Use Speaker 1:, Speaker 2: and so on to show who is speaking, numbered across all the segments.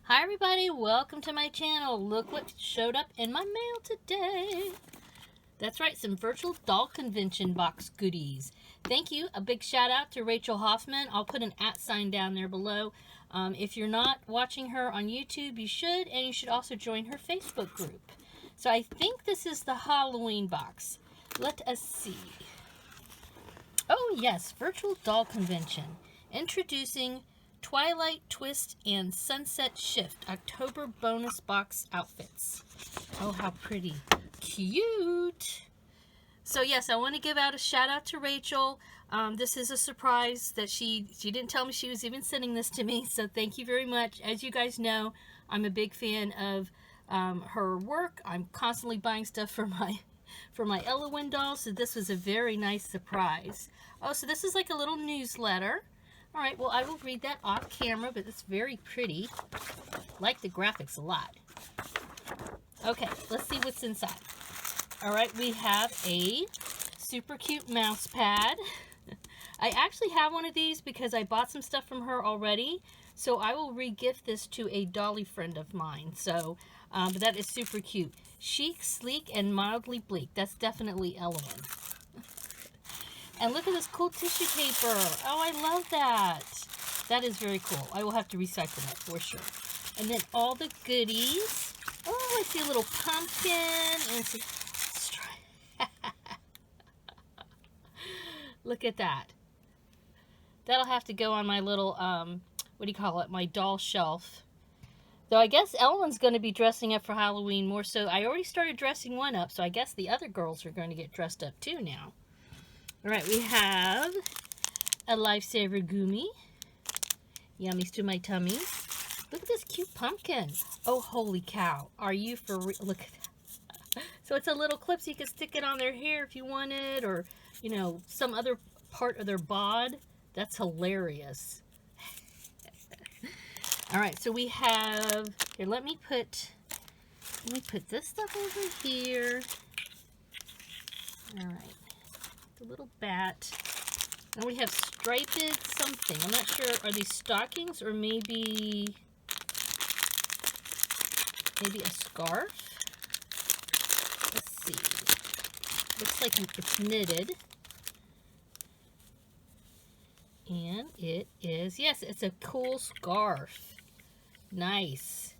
Speaker 1: Hi everybody, welcome to my channel. Look what showed up in my mail today. That's right, some virtual doll convention box goodies. Thank you. A big shout out to Rachel Hoffman. I'll put an @ down there below. If you're not watching her on YouTube, you should, and you should also join her Facebook group. So I think this is the Halloween box. Let us see. Oh yes, virtual doll convention. Introducing Twilight Twist and Sunset Shift October bonus box outfits. Oh, how pretty. Cute. So yes, I want to give out a shout out to Rachel. This is a surprise that she didn't tell me she was even sending this to me. So thank you very much. As you guys know, I'm a big fan of her work. I'm constantly buying stuff for my Ella doll. So this was a very nice surprise. Oh, so this is like a little newsletter. All right, well, I will read that off camera, but it's very pretty. Like the graphics a lot. Okay, let's see what's inside. All right, we have a super cute mouse pad. I actually have one of these because I bought some stuff from her already, so I will re-gift this to a dolly friend of mine. So, but that is super cute. Chic, sleek, and mildly bleak. That's definitely Ellen. And look at this cool tissue paper. Oh, I love that. That is very cool. I will have to recycle that for sure. And then all the goodies. Oh, I see a little pumpkin. And look at that. That'll have to go on my little, what do you call it? My doll shelf. Though I guess Ellen's going to be dressing up for Halloween more so. I already started dressing one up, so I guess the other girls are going to get dressed up too now. All right, we have a Lifesaver Gumi. Yummies to my tummy. Look at this cute pumpkin. Oh, holy cow. Are you for real? Look at that. So it's a little clip so you can stick it on their hair if you wanted, or, you know, some other part of their bod. That's hilarious. All right, so we have, here, let me put this stuff over here. All right. A little bat. And we have striped something. I'm not sure. Are these stockings or maybe a scarf? Let's see. Looks like it's knitted. And it is, yes, it's a cool scarf. Nice.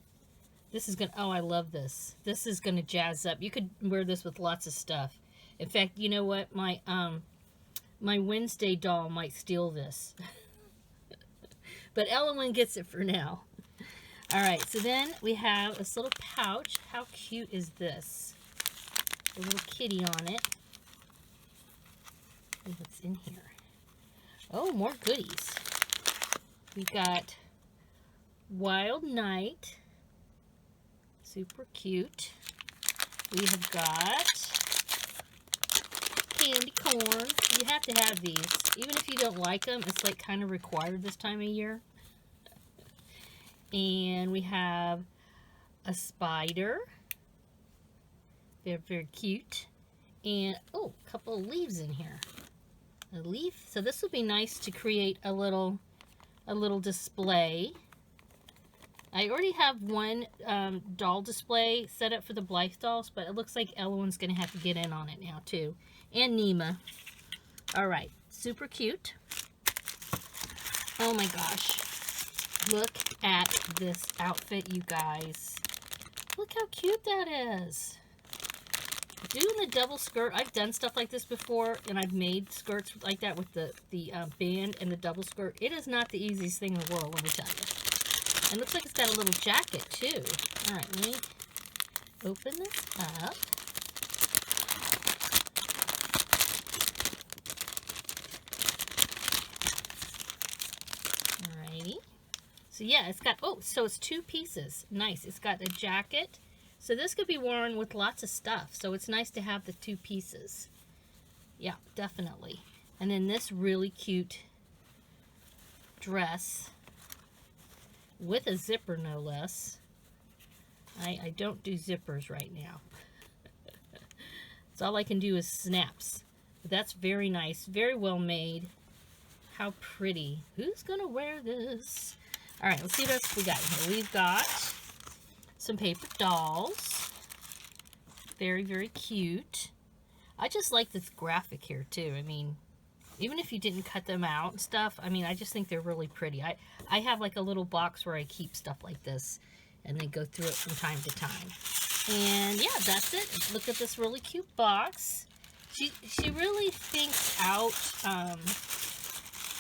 Speaker 1: This is gonna, oh, I love this. This is gonna jazz up. You could wear this with lots of stuff. In fact, you know what? My Wednesday doll might steal this. But Ellen gets it for now. All right, so then we have this little pouch. How cute is this? A little kitty on it. See what's in here. Oh, more goodies. We got Wild Night. Super cute. We have got candy corn. You have to have these. Even if you don't like them, it's like kind of required this time of year. And we have a spider. They're very cute. And, oh, a couple of leaves in here. A leaf. So this would be nice to create a little display. I already have one doll display set up for the Blythe dolls, but it looks like Ellen's going to have to get in on it now too. And Nima. All right, super cute. Oh my gosh. Look at this outfit, you guys. Look how cute that is. Doing the double skirt, I've done stuff like this before, and I've made skirts like that with the band and the double skirt. It is not the easiest thing in the world, let me tell you. And it looks like it's got a little jacket, too. All right, let me open this up. Alrighty. So, yeah, it's got, oh, so it's 2 pieces. Nice. It's got a jacket. So this could be worn with lots of stuff. So it's nice to have the 2 pieces. Yeah, definitely. And then this really cute dress with a zipper, no less. I don't do zippers right now. So all I can do is snaps. But that's very nice. Very well made. How pretty. Who's going to wear this? All right, let's see what else we got here. We've got some paper dolls. Very, very cute. I just like this graphic here too. I mean, even if you didn't cut them out and stuff, I mean, I just think they're really pretty. I have like a little box where I keep stuff like this and then go through it from time to time. And yeah, that's it. Look at this really cute box. She really thinks out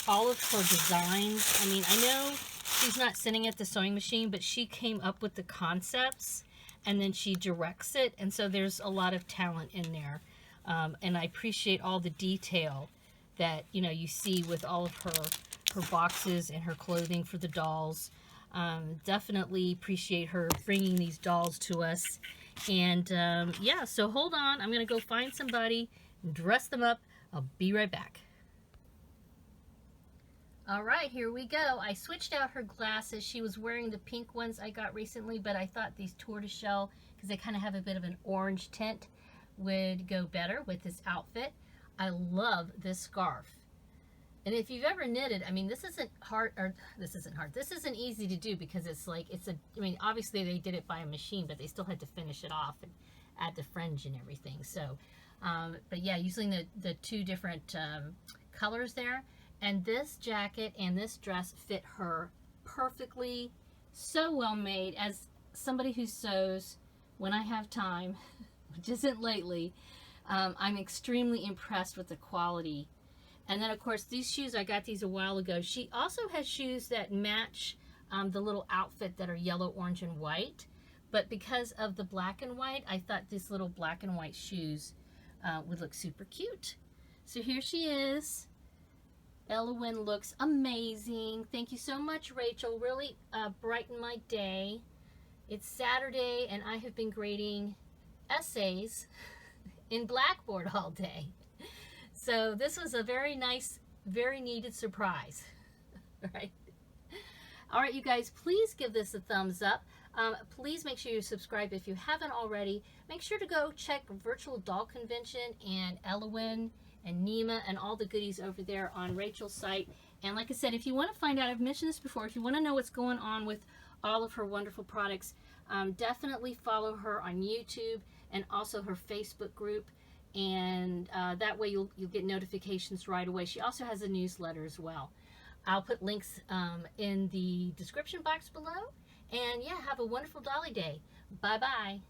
Speaker 1: all of her designs. I mean, I know she's not sitting at the sewing machine, but she came up with the concepts and then she directs it. And so there's a lot of talent in there. And I appreciate all the detail that, you know, you see with all of her boxes and her clothing for the dolls. Definitely appreciate her bringing these dolls to us. And yeah, so hold on. I'm going to go find somebody and dress them up. I'll be right back. All right, here we go. I switched out her glasses. She was wearing the pink ones I got recently, but I thought these tortoiseshell, because they kind of have a bit of an orange tint, would go better with this outfit. I love this scarf. And if you've ever knitted, I mean, this isn't hard, or this isn't hard. This isn't easy to do because it's like, I mean, obviously they did it by a machine, but they still had to finish it off and add the fringe and everything. So, but yeah, using the two different colors there. And this jacket and this dress fit her perfectly. So well made. As somebody who sews when I have time, which isn't lately, I'm extremely impressed with the quality. And then, of course, these shoes, I got these a while ago. She also has shoes that match the little outfit that are yellow, orange, and white. But because of the black and white, I thought these little black and white shoes would look super cute. So here she is. Elwyn looks amazing. Thank you so much, Rachel. Really brightened my day. It's Saturday, and I have been grading essays in Blackboard all day. So this was a very nice, very needed surprise. Right? All right, you guys, please give this a thumbs up. Please make sure you subscribe if you haven't already. Make sure to go check Virtual Doll Convention and Elwyn and Nema and all the goodies over there on Rachel's site. And like I said, if you want to find out, I've mentioned this before, if you want to know what's going on with all of her wonderful products, definitely follow her on YouTube and also her Facebook group. And that way you'll get notifications right away. She also has a newsletter as well. I'll put links in the description box below. And yeah, have a wonderful Dolly Day. Bye-bye.